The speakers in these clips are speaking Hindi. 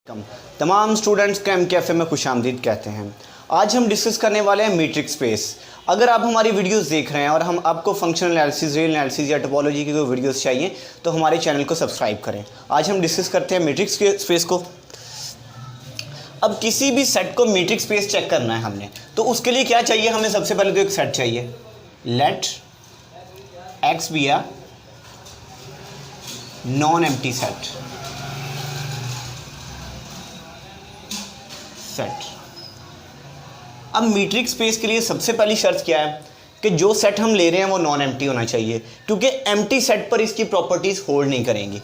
कम तमाम स्टूडेंट्स को MKFA में खुशामदीद कहते हैं। आज हम डिस्कस करने वाले हैं मीट्रिक स्पेस। अगर आप हमारी वीडियोस देख रहे हैं और हम आपको फंक्शनल एनालिसिस, रियल एनालिसिस या टोपोलॉजी की कोई वीडियोस चाहिए तो हमारे चैनल को सब्सक्राइब करें। आज हम डिस्कस करते हैं मीट्रिक स्पेस को। अब किसी भी सेट को मीट्रिक स्पेस चेक करना है हमने, तो उसके लिए क्या चाहिए? हमें सबसे पहले तो एक सेट चाहिए। Let X be a non empty set. अब मीट्रिक स्पेस के लिए सबसे पहली शर्त क्या है कि जो सेट हम ले रहे हैं वो नॉन एम्प्टी होना चाहिए, क्योंकि एम्प्टी सेट पर इसकी प्रॉपर्टीज होल्ड नहीं करेंगी।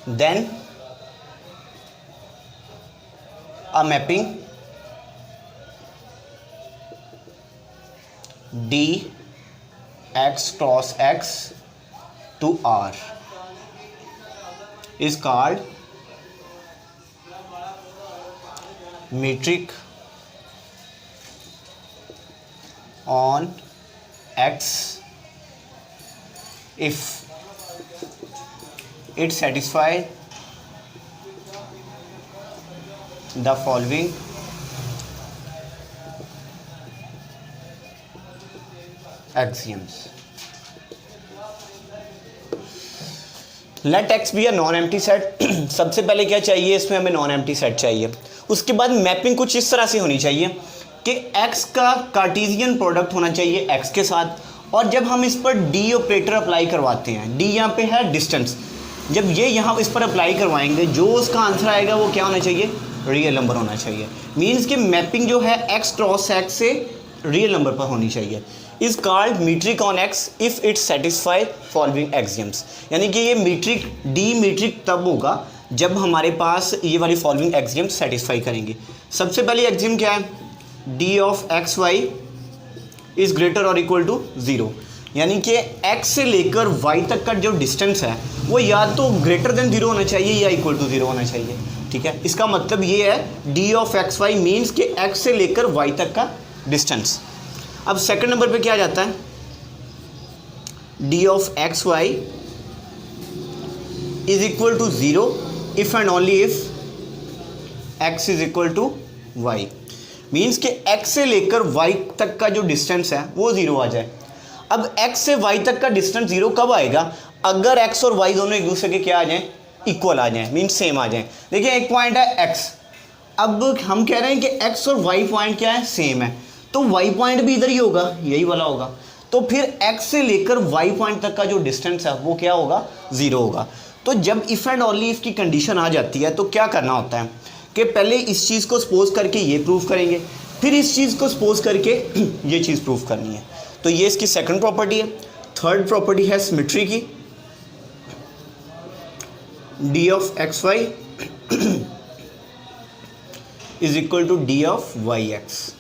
Then a mapping D X cross X to R is called metric on X if it satisfies the following axioms. Let X be a non empty set. सबसे पहले क्या चाहिए इसमें? हमें नॉन एम्प्टी सेट चाहिए। उसके बाद मैपिंग कुछ इस तरह से होनी चाहिए कि x का कार्टेशियन प्रोडक्ट होना चाहिए x के साथ, और जब हम इस पर d ऑपरेटर अप्लाई करवाते हैं, d यहाँ पे है डिस्टेंस, जब ये यहाँ इस पर अप्लाई करवाएंगे जो उसका आंसर आएगा वो क्या होना चाहिए? रियल नंबर होना चाहिए। मीन्स कि मैपिंग जो है x क्रॉस x से रियल नंबर पर होनी चाहिए। Is called metric on x if it satisfy following axioms. यानी कि ये मीट्रिक डी मीट्रिक तब होगा जब हमारे पास ये वाली फॉलोइंग एक्सियम सेटिस्फाई करेंगे। सबसे पहली एक्सियम क्या है? D of x Y is greater और इक्वल टू 0। यानी कि x से लेकर y तक का जो डिस्टेंस है वो या तो ग्रेटर देन 0 होना चाहिए या इक्वल टू 0 होना चाहिए। ठीक है, इसका मतलब ये है D of x Y means कि x से लेकर y तक का डिस्टेंस। अब सेकंड नंबर पे क्या आ जाता है? D of x Y is equal to 0 if and only if x is equal to y। Means कि x से लेकर y तक का जो डिस्टेंस है वो 0 आ जाए। अब x से y तक का डिस्टेंस 0 कब आएगा? अगर x और y दोनों एक दूसरे के क्या आ जाएं? इक्वल आ जाएं, मीन्स सेम आ जाएं। देखिए एक पॉइंट है x, अब हम कह रहे हैं कि x और y पॉइंट क्या है? सेम है, तो y पॉइंट भी इधर ही होगा, यही वाला होगा। तो फिर x से लेकर y पॉइंट तक का जो डिस्टेंस है वो क्या होगा? 0 होगा। तो जब इफ़ एंड ओनली इफ की कंडीशन आ जाती है तो क्या करना होता है कि पहले इस चीज़ को सपोज करके ये प्रूव करेंगे, फिर इस चीज़ को सपोज करके ये चीज़ प्रूव करनी है। तो ये इसकी सेकंड प्रॉपर्टी है। थर्ड प्रॉपर्टी है सिमेट्री की, D of x Y is equal to D of Y x.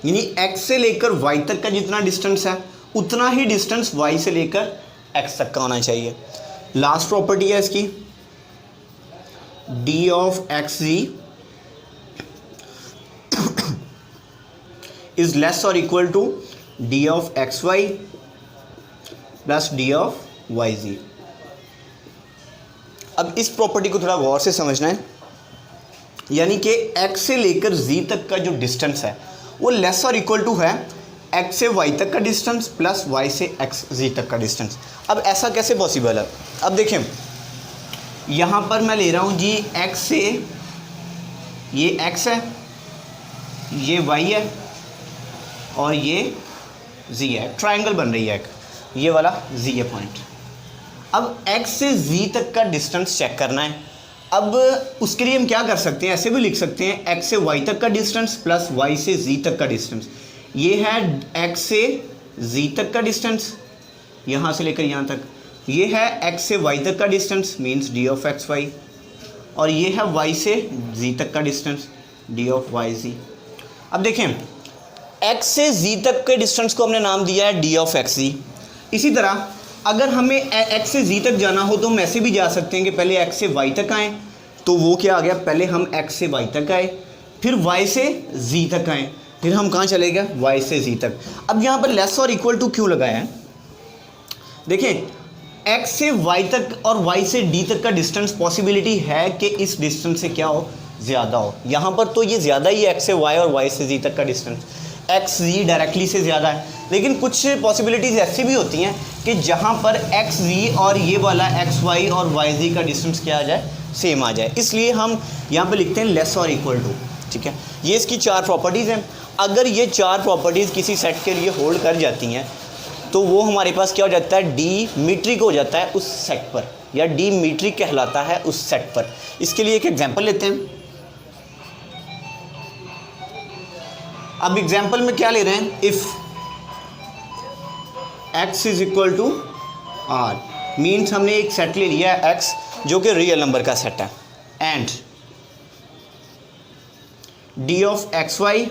यानी x से लेकर y तक का जितना डिस्टेंस है उतना ही डिस्टेंस y से लेकर x तक का होना चाहिए। लास्ट प्रॉपर्टी है इसकी d of x g is less और equal to d of x y plus d of Y जी। अब इस प्रॉपर्टी को थोड़ा गौर से समझना है, यानी कि x से लेकर z तक का जो डिस्टेंस है वो लेस और इक्वल टू है x से y तक का डिस्टेंस प्लस y से x z तक का डिस्टेंस। अब ऐसा कैसे पॉसिबल है? अब देखें यहाँ पर मैं ले रहा हूँ जी x से, ये x है, ये y है और ये z है, ट्रायंगल बन रही है एक, ये वाला z है पॉइंट। अब x से z तक का डिस्टेंस चेक करना है। अब उसके लिए हम क्या कर सकते हैं? ऐसे भी लिख सकते हैं x से y तक का डिस्टेंस प्लस y से z तक का डिस्टेंस। ये है x से z तक का डिस्टेंस यहाँ से लेकर यहाँ तक, ये है x से y तक का distance means d of x Y, और ये है y से z तक का डिस्टेंस d ऑफ वाई जी। अब देखें x से z तक के डिस्टेंस को हमने नाम दिया है d ऑफ एक्स जी। इसी तरह अगर हमें x से z तक जाना हो तो हम ऐसे भी जा सकते हैं कि पहले x से y तक आएँ, तो वो क्या आ गया? पहले हम x से y तक आए, फिर y से z तक आए, फिर हम कहाँ चले गए? y से z तक। अब यहाँ पर लेस और इक्वल टू क्यों लगाया है? देखें x से y तक और y से d तक का डिस्टेंस पॉसिबिलिटी है कि इस डिस्टेंस से क्या हो, ज़्यादा हो। यहाँ पर तो ये ज़्यादा ही एक्स से वाई और वाई से जी तक का डिस्टेंस, एक्स जी डायरेक्टली से ज़्यादा है। लेकिन कुछ पॉसिबिलिटीज़ ऐसी भी होती हैं कि जहाँ पर एक्स जी और ये वाला एक्स वाई और वाई जी का डिस्टेंस क्या आ जाए, सेम आ जाए। इसलिए हम यहाँ पे लिखते हैं लेस और इक्वल टू। ठीक है, ये इसकी 4 प्रॉपर्टीज़ हैं। अगर ये 4 प्रॉपर्टीज़ किसी सेट के लिए होल्ड कर जाती हैं तो वो हमारे पास क्या हो जाता है, डी मीट्रिक हो जाता है उस सेट पर, या डी मीट्रिक कहलाता है उस सेट पर। इसके लिए एक एग्जांपल लेते हैं। अब एग्जांपल में क्या ले रहे हैं, if x is equal to R, means हमने एक सेट ले लिया है x जो कि रियल नंबर का सेट है, and D of x Y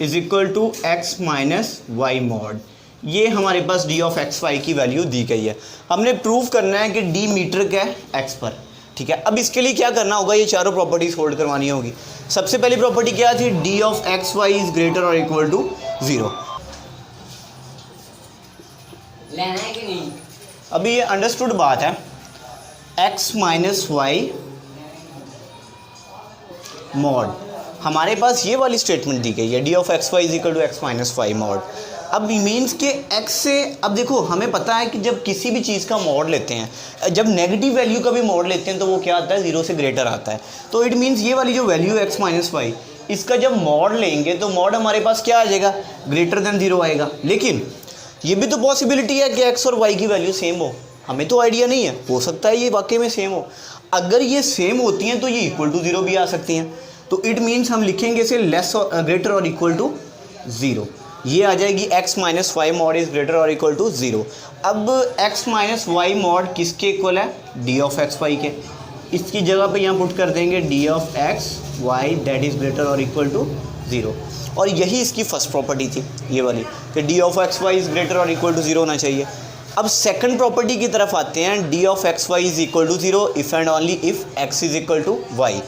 is equal to x minus Y mod. ये हमारे पास डी ऑफ एक्स वाई की वैल्यू दी गई है। हमने प्रूव करना है कि डी मीट्रिक है एक्स पर। ठीक है, अब इसके लिए क्या करना होगा, ये चारों प्रॉपर्टीज होल्ड करवानी होगी। सबसे पहली प्रॉपर्टी क्या थी, D of x Y is greater और इक्वल टू 0। लेना है कि नहीं? अभी ये अंडरस्टूड बात है, एक्स माइनस वाई मॉड, हमारे पास ये वाली स्टेटमेंट दी गई है, D of x Y is equal to x minus Y mod. अब मीन्स के एक्स से, अब देखो हमें पता है कि जब किसी भी चीज़ का मॉड लेते हैं, जब नेगेटिव वैल्यू का भी मॉड लेते हैं तो वो क्या आता है, 0 से ग्रेटर आता है। तो इट मीन्स ये वाली जो वैल्यू एक्स माइनस वाई, इसका जब मॉड लेंगे तो मॉड हमारे पास क्या आ जाएगा, ग्रेटर देन 0 आएगा। लेकिन ये भी तो पॉसिबिलिटी है कि एक्स और वाई की वैल्यू सेम हो, हमें तो आइडिया नहीं है, हो सकता है ये वाकई में सेम हो। अगर ये सेम होती हैं तो ये इक्वल टू 0 भी आ सकती हैं। तो इट मीन्स हम लिखेंगे इसे लेस और ग्रेटर और इक्वल टू 0। ये आ जाएगी x minus Y mod is greater और इक्वल टू 0। अब x माइनस वाई मॉड किसके इक्वल है, डी ऑफ एक्स वाई के। इसकी जगह पे यहाँ पुट कर देंगे D of x Y that is greater और इक्वल टू 0। और यही इसकी फर्स्ट प्रॉपर्टी थी, ये वाली, कि D of x Y is greater और इक्वल टू 0 होना चाहिए। अब सेकंड प्रॉपर्टी की तरफ आते हैं, D of x Y is equal to 0 if and only if X is equal to Y.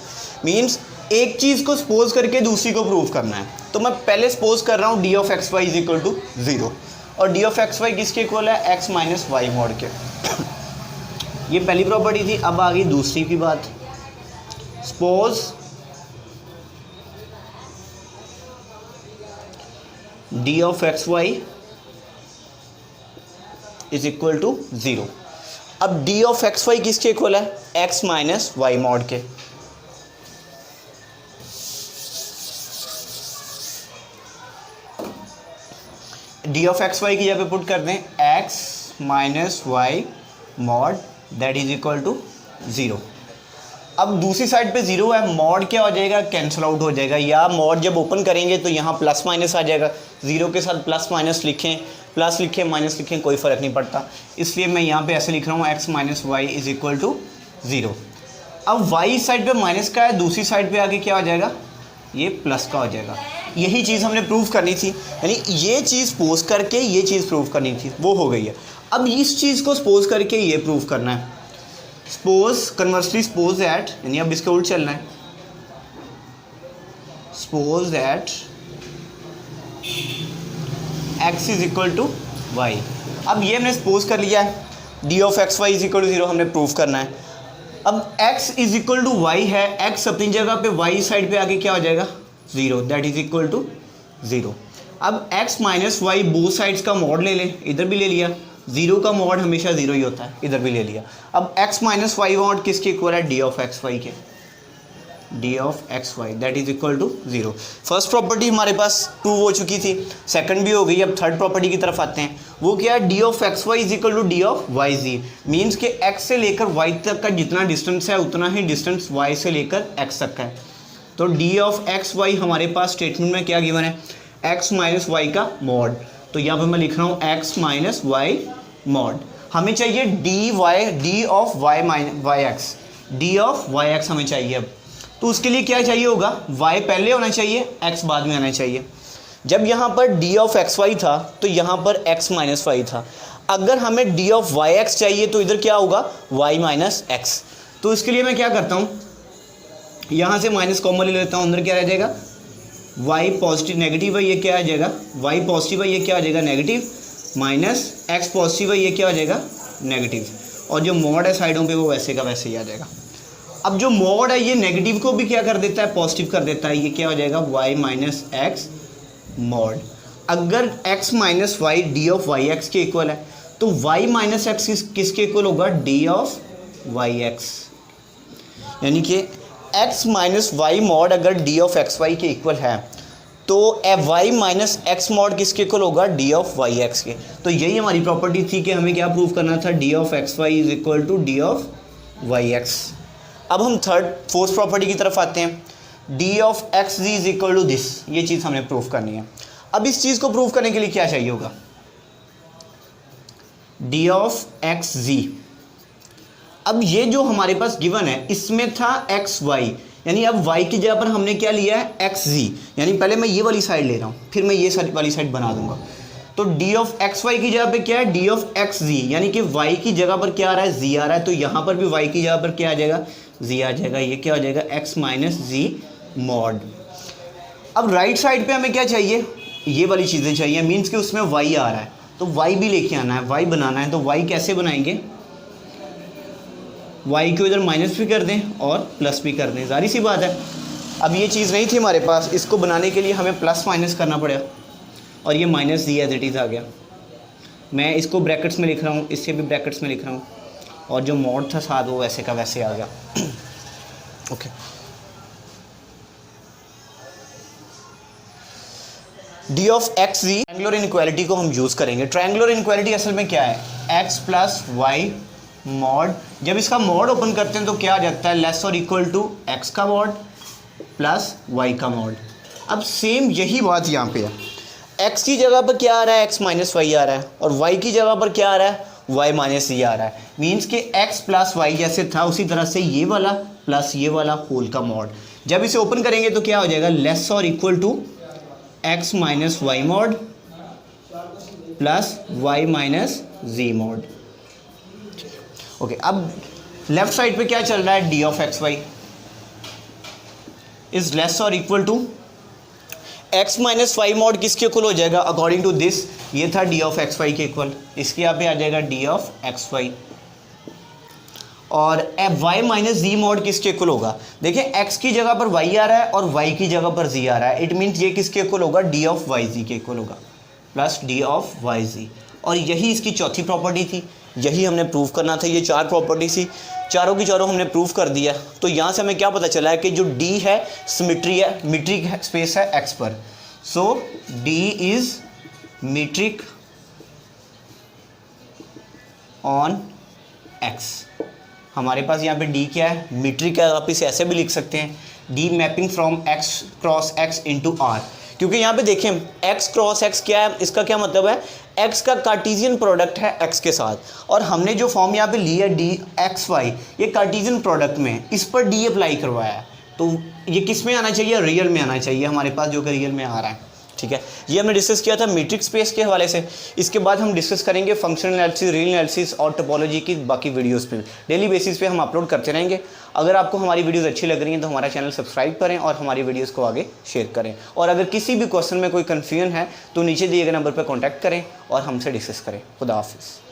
Means एक चीज़ को सपोज करके दूसरी को प्रूव करना है। तो मैं पहले सपोज कर रहा हूँ D of x Y is equal to 0, और डी ऑफ एक्स वाई किसके इक्वल है, एक्स माइनस वाई मॉड के। ये पहली प्रॉपर्टी थी। अब आ गई दूसरी की बात, suppose D of x Y is equal to 0। अब डी ऑफ एक्स वाई किसके इक्वल है, एक्स माइनस वाई मॉड के। डी ऑफ एक्स वाई की जगह पे पुट कर दें X minus Y mod that is equal to 0। अब दूसरी साइड पे 0 है, मॉड क्या हो जाएगा, कैंसिल आउट हो जाएगा, या मॉड जब ओपन करेंगे तो यहाँ प्लस माइनस आ जाएगा। 0 के साथ प्लस माइनस लिखें, प्लस लिखें, माइनस लिखें, कोई फ़र्क नहीं पड़ता। इसलिए मैं यहाँ पे ऐसे लिख रहा हूँ X minus Y is equal to 0। अब वाई साइड पे माइनस का है, दूसरी साइड पे आके क्या हो जाएगा, ये प्लस का हो जाएगा। यही चीज़ हमने प्रूव करनी थी, यानी ये चीज़ सपोज करके ये चीज़ प्रूव करनी थी, वो हो गई है। अब इस चीज़ को सपोज करके ये प्रूव करना है। सपोज कन्वर्सली सपोज दैट, यानी अब इसके उल्ट चलना है, suppose that x is equal to Y. अब ये हमने सपोज कर लिया है, D of x Y is equal to 0 हमने प्रूव करना है। अब x is equal to Y है, x अपनी जगह पे y साइड पे आके क्या हो जाएगा, 0 दैट इज इक्वल टू 0। अब x minus Y both sides का मॉड ले लें, इधर भी ले लिया, 0 का मॉड हमेशा 0 ही होता है, इधर भी ले लिया। अब x माइनस वाई मॉड किसके इक्वल है, डी ऑफ एक्स वाई के, D of x Y that is equal to 0। First property हमारे पास प्रूव हो चुकी थी, सेकंड भी हो गई। अब थर्ड प्रॉपर्टी की तरफ आते हैं, वो क्या है, D of x Y is equal to D of Y g. Means के x से लेकर y तक का जितना डिस्टेंस है उतना ही डिस्टेंस y से लेकर x तक का है। तो डी ऑफ एक्स वाई हमारे पास स्टेटमेंट में क्या गिवन है, x माइनस वाई का मॉड। तो यहाँ पर मैं लिख रहा हूँ x माइनस वाई मॉड। हमें चाहिए d of y minus y x, d of Y x हमें चाहिए। अब तो उसके लिए क्या चाहिए होगा, y पहले होना चाहिए, x बाद में आना चाहिए। जब यहाँ पर डी ऑफ एक्स वाई था तो यहाँ पर x माइनस वाई था। अगर हमें डी ऑफ वाई एक्स चाहिए तो इधर क्या होगा, y माइनस एक्स। तो इसके लिए मैं क्या करता हूँ, यहाँ से माइनस कॉमन ले लेता हूँ, अंदर क्या रह जाएगा, y पॉजिटिव नेगेटिव है, ये क्या आ जाएगा, y पॉजिटिव है, ये क्या आ जाएगा नेगेटिव, माइनस x पॉजिटिव है, ये क्या आ जाएगा नेगेटिव, और जो मॉड है साइडों पे वो वैसे का वैसे ही आ जाएगा। अब जो मॉड है ये नेगेटिव को भी क्या कर देता है, पॉजिटिव कर देता है। ये क्या हो जाएगा, y माइनस एक्स मॉड। अगर x minus y d of Y x के इक्वल है तो y माइनस एक्स किसके इक्वल होगा, डी ऑफ वाई एक्स। यानी कि x माइनस वाई मॉड अगर डी ऑफ एक्स वाई के इक्वल है तो y माइनस एक्स मॉड किसके इक्वल होगा, डी ऑफ वाई एक्स के। तो यही हमारी प्रॉपर्टी थी कि हमें क्या प्रूव करना था, d of x Y is equal to D of Y x. अब हम फोर्थ प्रॉपर्टी की तरफ आते हैं, D of x g is equal to this. ये चीज़ हमने प्रूव करनी है। अब इस चीज़ को प्रूव करने के लिए क्या चाहिए होगा, डी ऑफ एक्स जी। अब ये जो हमारे पास गिवन है इसमें था एक्स वाई, यानी अब y की जगह पर हमने क्या लिया है, एक्स जी। यानी पहले मैं ये वाली साइड ले रहा हूँ, फिर मैं ये वाली साइड बना दूंगा। तो डी ऑफ एक्स वाई की जगह पे क्या है, डी ऑफ एक्स जी, यानी कि y की जगह पर क्या आ रहा है, z आ रहा है। तो यहाँ पर भी y की जगह पर क्या आ जाएगा, z आ जाएगा। ये क्या हो जाएगा, x माइनस जी मॉड। अब राइट साइड पे हमें क्या चाहिए, ये वाली चीज़ें चाहिए, मीन्स कि उसमें y आ रहा है तो y भी लेके आना है, y बनाना है। तो y कैसे बनाएंगे, y को इधर माइनस भी कर दें और प्लस भी कर दें, जारी सी बात है। अब ये चीज़ नहीं थी हमारे पास, इसको बनाने के लिए हमें प्लस माइनस करना पड़ा और ये minus d as it is आ गया। मैं इसको ब्रैकेट्स में लिख रहा हूँ, इससे भी ब्रैकेट्स में लिख रहा हूँ, और जो मॉड था साथ वो वैसे का वैसे आ गया। Okay, d of x g, triangular inequality को हम यूज़ करेंगे। ट्रायंगुलर इनइक्वालिटी असल में क्या है, एक्स प्लस वाई मॉड। जब इसका मॉड ओपन करते हैं तो क्या आ जाता है, लेस और इक्वल टू एक्स का मॉड प्लस वाई का मॉड। अब सेम यही बात यहाँ पे है, एक्स की जगह पर क्या आ रहा है, एक्स माइनस वाई आ रहा है, और वाई की जगह पर क्या आ रहा है, वाई माइनस ई आ रहा है। मीन्स कि एक्स प्लस वाई जैसे था उसी तरह से ये वाला प्लस ये वाला होल का मॉड। जब इसे ओपन करेंगे तो क्या हो जाएगा, लेस और equal to x minus Y mod plus y minus g mod. Okay, अब लेफ्ट साइड पे क्या चल रहा है, D of x Y is less और equal to x minus Y mod किसके इक्वल हो जाएगा, अकॉर्डिंग टू दिस ये था डी ऑफ एक्स वाई के इक्वल, इसके यहाँ पे आ जाएगा डी ऑफ एक्स वाई। और वाई माइनस जी मॉड किसके इक्वल होगा, देखिए एक्स की जगह पर वाई आ रहा है और वाई की जगह पर जी आ रहा है। इट मीन्स ये किसके इक्वल होगा, डी ऑफ वाई जी के इक्वल होगा, प्लस डी ऑफ वाई जी। और यही इसकी चौथी प्रॉपर्टी थी, यही हमने प्रूव करना था। ये चार प्रॉपर्टी थी, चारों की चारों हमने प्रूव कर दिया। तो यहाँ से हमें क्या पता चला है कि जो D है सिमेट्री है, मीट्रिक स्पेस है X पर। सो D is metric on X। हमारे पास यहाँ पे D क्या है, मीट्रिक है। आप इसे ऐसे भी लिख सकते हैं, D mapping from X cross X into R। क्योंकि यहाँ पे देखें x क्रॉस x क्या है, इसका क्या मतलब है, x का कार्टेशियन प्रोडक्ट है x के साथ, और हमने जो फॉर्म यहाँ पे ली है डी एक्स वाई, ये कार्टेशियन प्रोडक्ट में इस पर d अप्लाई करवाया है। तो ये किस में आना चाहिए, रियल में आना चाहिए हमारे पास, जो कि रियल में आ रहा है। ठीक है, ये हमने डिस्कस किया था मीट्रिक स्पेस के हवाले से। इसके बाद हम डिस्कस करेंगे फंक्शनल एनालिसिस, रियल एनालिसिस और टोपोलॉजी की बाकी वीडियोस पे डेली बेसिस पे हम अपलोड करते रहेंगे। अगर आपको हमारी वीडियोस अच्छी लग रही हैं तो हमारा चैनल सब्सक्राइब करें और हमारी वीडियोस को आगे शेयर करें। और अगर किसी भी क्वेश्चन में कोई कन्फ्यूजन है तो नीचे दिए गए नंबर पर कॉन्टैक्ट करें और हमसे डिस्कस करें। खुदा हाफिज़।